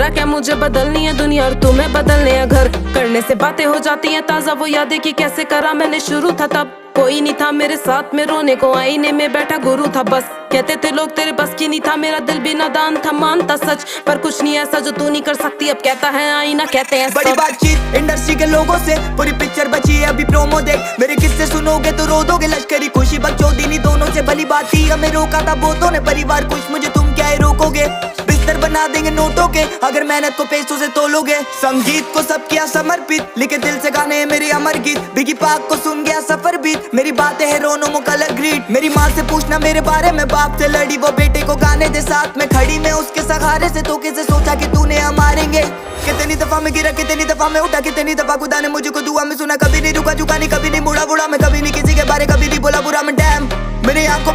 बोला क्या मुझे बदलनी है दुनिया और तुम्हें बदलने हैं घर। करने से बातें हो जाती हैं ताजा, वो यादें कि कैसे करा मैंने शुरू था तब। कोई नहीं था मेरे साथ में रोने को, आईने में बैठा गुरु था बस। कहते थे लोग तेरे बस की नहीं था, मेरा दिल भी नादान था, मानता सच। पर कुछ नहीं ऐसा जो तू नहीं कर सकती, अब कहता है आईना कहते हैं बड़ी बातचीत इंडस्ट्री के लोगों से, पूरी पिक्चर बची है अभी प्रोमो देख। मेरे किस्से सुनोगे तो रो दोगे, लश्करी खुशी बकचोदी दोनों से भली बात थी। हमें रोका था बहुतों ने, परिवार कुछ मुझे तुम क्या ही रोकोगे। बिस्तर बना देंगे नोटों के अगर मेहनत को पैसों से तोलोगे। संगीत को सब किया समर्पित, लिखे दिल से गाने हैं मेरे अमर गीत। बिगी पाक को सुन गया सफर बीत, मेरी बातें है रोनो मो कलर ग्रीट। मेरी माँ से पूछना मेरे बारे में, बाप से लड़ी वो बेटे को गाने दे साथ में खड़ी। मैं उसके सहारे से तो कैसे सोचा कि तूने हम मारेंगे। कितनी दफा मैं गिरा, कितनी दफा मैं उठा, कितनी दफा खुदा ने मुझको दुआ में सुना। कभी नहीं रुका झुका नहीं, कभी नहीं मुड़ा बुढ़ा मैं, कभी नहीं किसी के बारे कभी नहीं बोला बुरा मैं। डैम मेरी आंखों